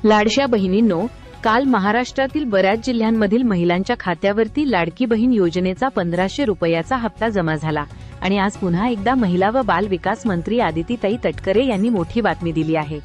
लाडक्या बहिणींनो, काल महाराष्ट्रातील बऱ्याच जिल्ह्यांमधील महिलांच्या खात्यावरती लाडकी बहीण योजनेचा 1500 रुपयाचा हप्ता जमा झाला आणि आज पुन्हा एकदा महिला व बाल विकास मंत्री आदितीताई तटकरे यांनी मोठी बातमी दिली आहे।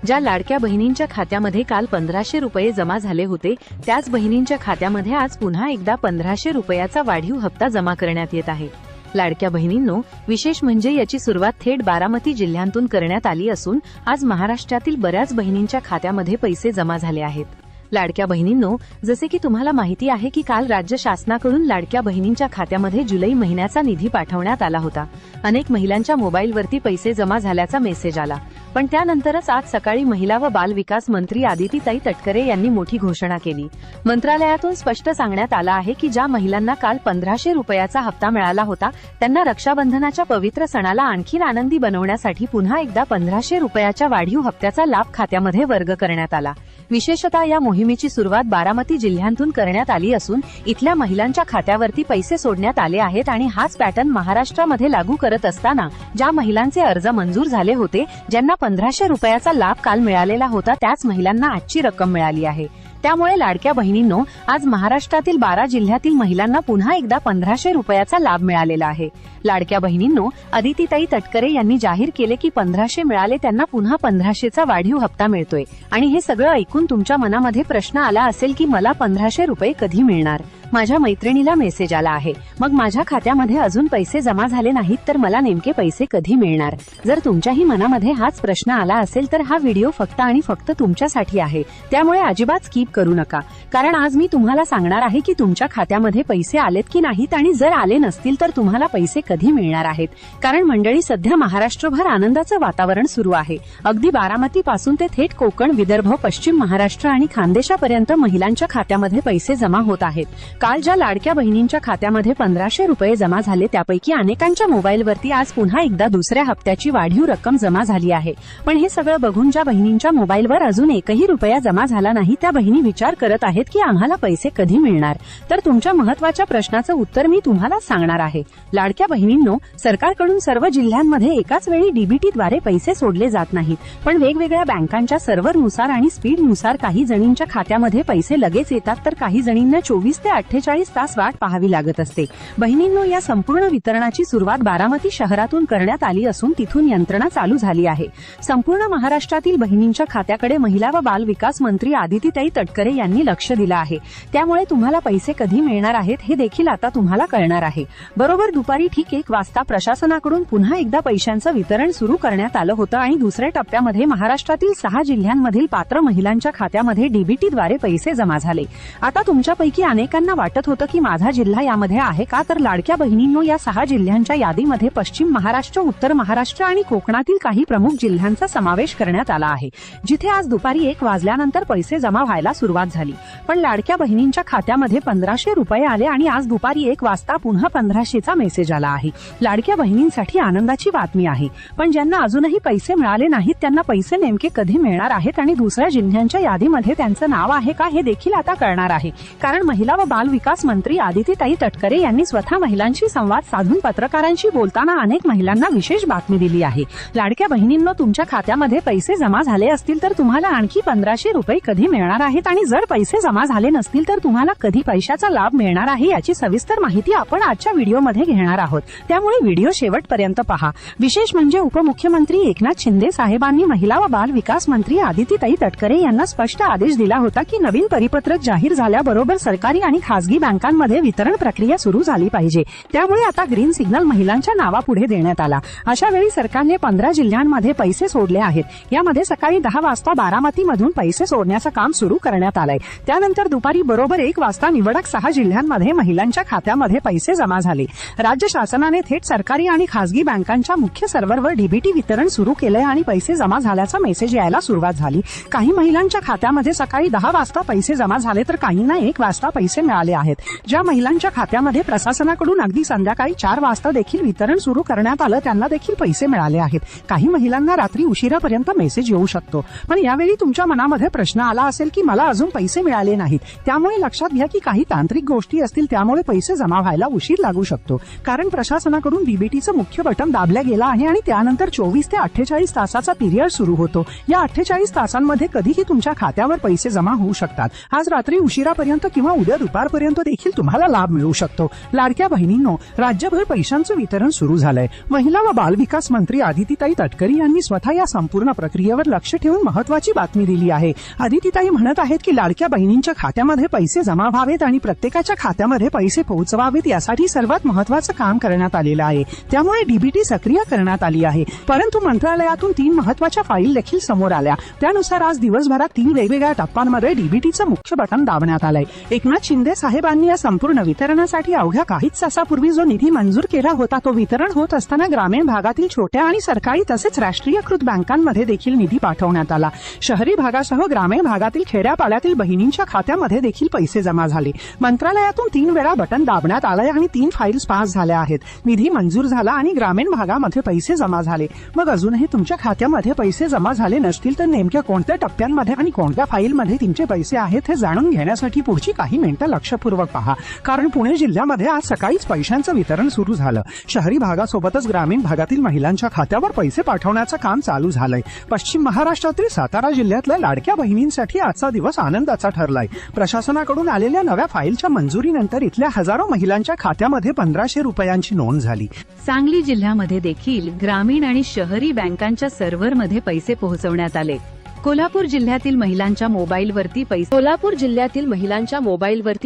ज्या लाडक्या बहिणींच्या खात्यामध्ये काल 1500 रुपये जमा झाले होते, त्याच बहिणींच्या खात्यामध्ये आज पुन्हा एकदा 1500 रुपयाचा वाढीव हप्ता जमा करण्यात येत आहे। लाडक्या बहिणींनो, विशेष म्हणजे याची सुरुवात थेट बारामती जिल्ह्यातून करण्यात आली असून आज महाराष्ट्रातील बऱ्याच बहिणींच्या खात्यामध्ये पैसे जमा झाले आहेत। लाडक्या बहिणींनो, जसे की तुम्हाला माहिती आहे की काल राज्य शासनाकडून लाडक्या बहिणींच्या खात्यामध्ये जुलै महिन्याचा निधी पाठवण्यात आला होता। अनेक महिलांच्या मोबाईलवरती पैसे जमा झाल्याचा मेसेज आला, पण त्यानंतरच आज सकाळी महिला व बाल विकास मंत्री आदितीताई तटकरे यांनी मोठी घोषणा केली। मंत्रालयातून स्पष्ट सांगण्यात आलं आहे की ज्या महिलांना काल 1500 रुपयाचा हप्ता मिळाला होता, त्यांना रक्षाबंधनाच्या पवित्र सणाला आणखी आनंदी बनवण्यासाठी पुन्हा एकदा 1500 रुपयाच्या वाढीव हप्त्याचा लाभ खात्यामध्ये वर्ग करण्यात आला। विशेषतः या मोहिमेची सुरुवात बारामती जिल्ह्यातून करण्यात आली असून इथल्या महिलांच्या खात्यावरती पैसे सोडण्यात आले आहेत आणि हाच पॅटर्न महाराष्ट्रामध्ये लागू करत असताना ज्या महिलांचे अर्ज मंजूर झाले होते, ज्यांना 1500 रुपयाचा लाभ काल मिळालेला होता, त्याच महिलांना आजची रक्कम मिळाली आहे। त्यामुळे लाडक्या बहिणींनो, आज महाराष्ट्रातील 12 जिल्ह्यातील महिलांना पुन्हा एकदा 1500 रुपयाचा लाभ मिळालेला आहे। लाडक्या बहिणींनो, आदितीताई तटकरे यांनी जाहीर केले की 1500 मिळाले त्यांना पुन्हा 1500चा वाढीव हप्ता मिळतोय आणि हे सगळं ऐकून तुमच्या मनामध्ये प्रश्न आला असेल की मला 1500 रुपये कधी मिळणार? माझ्या मैत्रिणीला मेसेज आला आहे, मग माझ्या खात्यामध्ये अजून पैसे जमा झाले नाहीत, तर मला नेमके पैसे कधी मिळणार? जर तुमच्याही मनामध्ये हाच प्रश्न आला असेल तर हा व्हिडिओ फक्त आणि फक्त तुमच्यासाठी आहे, त्यामुळे अजिबात स्किप करू नका, कारण आज मी तुम्हाला सांगणार आहे की तुमच्या खात्यामध्ये पैसे आलेत की नाहीत आणि जर आले नसतील तर तुम्हाला पैसे कधी मिळणार आहेत। कारण मंडळी, सध्या महाराष्ट्रभर आनंदाचं वातावरण सुरू आहे। अगदी बारामती पासून ते थेट कोकण, विदर्भ, पश्चिम महाराष्ट्र आणि खानदेशापर्यंत महिलांच्या खात्यामध्ये पैसे जमा होत आहेत। काल ज्या लाडक्या बहिणींच्या खात्यामध्ये 1500 रुपये जमा झाले, त्यापैकी अनेकांच्या मोबाईलवरती आज पुन्हा एकदा दुसऱ्या हप्त्याची वाढीव रक्कम जमा झाली आहे। पण हे सगळं बघून ज्या बहिणींच्या मोबाईलवर अजून एकही रुपया जमा झाला नाही, त्या बहिणी विचार करत आहेत की आम्हाला पैसे कधी मिळणार? तर तुमच्या महत्त्वाच्या प्रश्नाचं उत्तर मी तुम्हाला सांगणार आहे। लाडक्या बहिणींनो, सरकारकडून सर्व जिल्ह्यांमध्ये एकाच वेळी डीबीटीद्वारे पैसे सोडले जात नाहीत, पण वेगवेगळ्या बँकांच्या सर्व्हरनुसार आणि स्पीडनुसार काही जणींच्या खात्यामध्ये पैसे लगेच येतात, तर काही जणींना 24 ते 48 तास वाट पाहावी लागत असते। बहिणींनो, या संपूर्ण वितरणाची सुरुवात बारामती शहरातून करण्यात आली असून तिथून यंत्रणा चालू झाली आहे। संपूर्ण महाराष्ट्रातील बहिणींच्या खात्याकडे महिला व बाल विकास मंत्री आदितीताई तटकरे यांनी लक्ष दिलं आहे, त्यामुळे तुम्हाला पैसे कधी मिळणार आहेत हे देखील आता तुम्हाला कळणार आहे। बरोबर दुपारी ठीक 1 वाजता प्रशासनाकडून पुन्हा एकदा पैशांचं वितरण सुरू करण्यात आलं होतं आणि दुसऱ्या टप्प्यामध्ये महाराष्ट्रातील 6 जिल्ह्यांमधील पात्र महिलांच्या खात्यामध्ये डीबीटीद्वारे पैसे जमा झाले। आता तुमच्यापैकी अनेकांना वाटत होतं की माझा जिल्हा यामध्ये आहे का? तर लाडक्या बहिणींनो, या 6 जिल्ह्यांच्या यादीमध्ये पश्चिम महाराष्ट्र, उत्तर महाराष्ट्र आणि कोकणातील काही प्रमुख जिल्ह्यांचा समावेश करण्यात आला आहे, जिथे आज दुपारी 1 वाजल्यानंतर पैसे जमा व्हायला सुरुवात झाली। पण लाडक्या बहिणींच्या खात्यामध्ये 1500 रुपये आले आणि आज दुपारी 1 वाजता पुन्हा 1500चा मेसेज आला आहे। लाडक्या बहिणींसाठी आनंदाची बातमी आहे, पण ज्यांना अजूनही पैसे मिळाले नाहीत त्यांना पैसे नेमके कधी मिळणार आहेत आणि दुसऱ्या जिल्ह्यांच्या यादीमध्ये त्यांचं नाव आहे का हे देखील आता कळणार आहे। कारण महिला व बाल विकास मंत्री आदितीताई तटकरे यांनी स्वतः महिलांशी संवाद साधून पत्रकारांशी बोलताना अनेक महिलांना विशेष बातमी दिली आहे। लाडक्या बहिणींनो, तुमच्या खात्यामध्ये पैसे जमा झाले असतील तर तुम्हाला आणखी 1500 रुपये कधी मिळणार आहेत आणि जर पैसे जमा झाले नसतील तर तुम्हाला कधी पैशाचा लाभ मिळणार आहे याची सविस्तर माहिती आपण आजच्या व्हिडिओमध्ये घेणार आहोत, त्यामुळे व्हिडिओ शेवटपर्यंत पहा। विशेष म्हणजे उपमुख्यमंत्री एकनाथ शिंदे साहेबांनी महिला व बाल विकास मंत्री आदितीताई तटकरे यांना स्पष्ट आदेश दिला होता की नवीन परिपत्रक जाहीर झाल्याबरोबर सरकारी आणि खासगी बँकांमध्ये वितरण प्रक्रिया सुरू झाली पाहिजे। त्यामुळे आता ग्रीन सिग्नल महिलांच्या नावापुढे देण्यात आला। अशा वेळी सरकारने 15 जिल्ह्यांमध्ये पैसे सोडले आहेत। यामध्ये सकाळी 10 वाजता बारामतीमधून पैसे सोडण्याचं काम सुरू करण्यात आलंय। त्यानंतर दुपारी बरोबर 1 वाजता निवडक 6 जिल्ह्यांमध्ये महिलांच्या खात्यामध्ये पैसे जमा झाले। राज्य शासनाने थेट सरकारी आणि खासगी बँकांच्या मुख्य सर्व्हरवर डीबीटी वितरण सुरू केलंय आणि पैसे जमा झाल्याचा मेसेज यायला सुरुवात झाली। काही महिलांच्या खात्यामध्ये सकाळी 10 वाजता पैसे जमा झाले, तर काहींना 1 वाजता पैसे मिळाले आले आहेत. ज्या महिलांच्या खात्यामध्ये प्रशासनाकडून अगदी संध्याकाळी 4 वाजता देखील वितरण सुरू करण्यात आलं त्यांना देखील पैसे मिळाले आहेत. काही महिलांना रात्री उशिरापर्यंत मेसेज येऊ शकतो. पण यावेळी तुमच्या मनामध्ये प्रश्न आला असेल की मला अजून पैसे मिळाले नाहीत. त्यामुळे लक्षात घ्या की काही तांत्रिक गोष्टी असतील त्यामुळे पैसे जमा व्हायला उशीर लागू शकतो. कारण प्रशासनाकडून डीबीटीचं मुख्य बटन दाबलं गेलं आहे आणि त्यानंतर 24 ते 48 तासाचा पिरियड सुरू होतो. या 48 तासांमध्ये कधीही तुमच्या खात्यावर पैसे जमा होऊ शकतात. आज रात्री उशिरापर्यंत किंवा उद्या दुपारपर्यंत देखील तुम्हाला लाभ मिळू शकतो. लाडक्या बहिणींनो, राज्यभर पैशांचं वितरण सुरू झालंय. महिला व बाल विकास मंत्री आदितीताई तटकरे यांनी स्वतः या संपूर्ण प्रक्रियेवर लक्ष ठेवून महत्त्वाची बातमी दिली आहे. आदितीताई म्हणत आहेत की लाडक्या बहिणींच्या खात्यामध्ये पैसे जमा व्हावेत आणि प्रत्येकाच्या खात्यामध्ये पैसे पोहोचवावेत यासाठी सर्वात महत्त्वाचं काम करण्यात आलेलं आहे. त्यामुळे डीबीटी सक्रिय करण्यात आली आहे. परंतु मंत्रालयातून 3 महत्त्वाच्या फाईल देखील समोर आल्या. त्यानुसार आज दिवसभरात 3 वेगवेगळ्या टप्प्यांमध्ये डीबीटीचं मुख्य बटन दाबण्यात आलंय. एकनाथ शिंदे साहेबांनी या संपूर्ण वितरणासाठी अवघ्या काहीच तासापूर्वी जो निधी मंजूर केला होता तो वितरण होत असताना ग्रामीण भागातील छोट्या आणि सरकारी तसेच राष्ट्रीयकृत बँकांमध्ये देखील निधी पाठवण्यात आला. शहरी भागासह ग्रामीण भागातील खेड्यापाड्यातील बहिणींच्या खात्यामध्ये देखील पैसे जमा झाले. मंत्रालयातून 3 वेळा बटन दाबण्यात आलंय आणि 3 फाईल्स पास झाल्या आहेत. निधी मंजूर झाला आणि ग्रामीण भागामध्ये पैसे जमा झाले. मग अजूनही तुमच्या खात्यामध्ये पैसे जमा झाले नसतील तर नेमक्या कोणत्या टप्प्यांमध्ये आणि कोणत्या फाईलमध्ये तुमचे पैसे आहेत हे जाणून घेण्यासाठी पुढची काही मिनिटं लक्षपूर्वक पहा. कारण पुणे जिल्ह्यामध्ये आज सकाळीच पैशांचं वितरण सुरू झालं. शहरी भागासोबतच ग्रामीण भागातील महिलांच्या खात्यावर पैसे पाठवण्याचं काम चालू झालंय. पश्चिम महाराष्ट्रातील सातारा जिल्ह्यातल्या लाडक्या बहिणींसाठी आजचा दिवस आनंदाचा ठरलाय. प्रशासनाकडून आलेल्या नव्या फाईलच्या मंजुरीनंतर इथल्या हजारो महिलांच्या खात्यामध्ये 1500 रुपयांची नोंद झाली. सांगली जिल्ह्यामध्ये देखील ग्रामीण आणि शहरी बँकांच्या सर्व्हरमध्ये पैसे पोहोचवण्यात आले. कोल्हापूर जिल्ह्यातील महिलांच्या मोबाईलवरती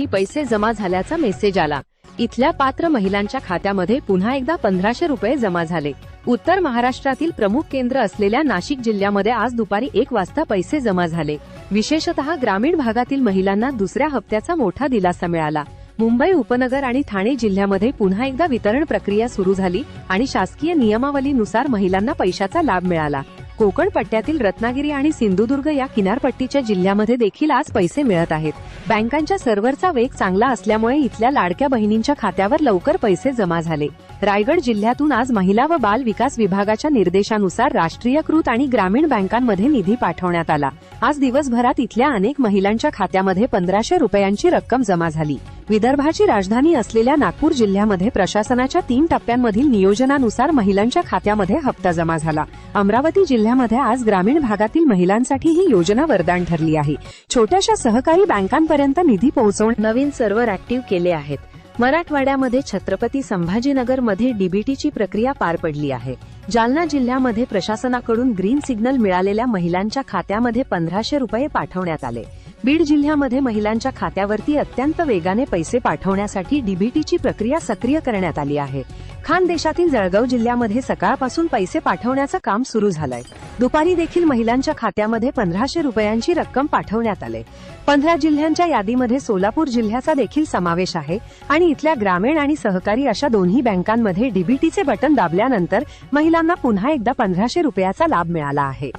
पैसे जमा झाल्याचा मेसेज आला. इथल्या पात्र महिलांच्या खात्यामध्ये पुन्हा एकदा 1500 रुपये जमा झाले. उत्तर महाराष्ट्रातील प्रमुख केंद्र असलेल्या नाशिक जिल्ह्यामध्ये आज दुपारी 1 वाजता पैसे जमा झाले. विशेषतः ग्रामीण भागातील महिलांना दुसऱ्या हप्त्याचा मोठा दिलासा मिळाला. मुंबई उपनगर आणि ठाणे जिल्ह्यामध्ये पुन्हा एकदा वितरण प्रक्रिया सुरू झाली आणि शासकीय नियमावलीनुसार महिलांना पैशाचा लाभ मिळाला. कोकण पट्ट्यातील रत्नागिरी आणि सिंधुदुर्ग या किनारपट्टीच्या जिल्ह्यामध्ये देखील आज पैसे मिळत आहेत. बँकांच्या सर्व्हरचा वेग चांगला असल्यामुळे इथल्या लाडक्या बहिणींच्या खात्यावर लवकर पैसे जमा झाले. रायगड जिल्ह्यातून आज महिला व बाल विकास विभागाच्या निर्देशानुसार राष्ट्रीयकृत आणि ग्रामीण बँकांमध्ये निधी पाठवण्यात आला. आज दिवसभरात इथल्या अनेक महिलांच्या खात्यामध्ये 1500 रुपयांची रक्कम जमा झाली. विदर्भाची राजधानी असलेल्या नागपूर जिल्ह्यामध्ये प्रशासनाच्या 3 टप्प्यांमधील नियोजनानुसार महिलांच्या खात्यामध्ये हप्ता जमा झाला. अमरावती जिल्ह्यामध्ये आज ग्रामीण भागातील महिलांसाठी ही योजना वरदान ठरली आहे. छोट्याशा सहकारी बँकांपर्यंत निधी पोहोचवून नवीन सर्व्हर ऍक्टिव्ह केले आहेत. मराठवाड्यामध्ये छत्रपती संभाजीनगरमध्ये डीबीटीची प्रक्रिया पार पडली आहे. जालना जिल्ह्यामध्ये प्रशासनाकडून ग्रीन सिग्नल मिळालेल्या महिलांच्या खात्यामध्ये 1500 रुपये पाठवण्यात आले. बीड जिल्ह्यामध्ये महिलांच्या खात्यावरती अत्यंत वेगाने पैसे पाठवण्यासाठी डीबीटीची प्रक्रिया सक्रिय करण्यात आली आहे. खानदेशातील जळगाव जिल्ह्यामध्ये सकाळपासून पैसे पाठवण्याचं काम सुरू झालंय. दुपारी देखील महिलांच्या खात्यामध्ये 1500 रुपयांची रक्कम पाठवण्यात आली. 15 जिल्ह्यांच्या यादीमध्ये सोलापूर जिल्ह्याचा देखील समावेश आहे आणि इथल्या ग्रामीण आणि सहकारी अशा दोन्ही बँकांमध्ये डीबीटीचे बटन दाबल्यानंतर महिलांना पुन्हा एकदा 1500 रुपयाचा लाभ मिळाला आहे.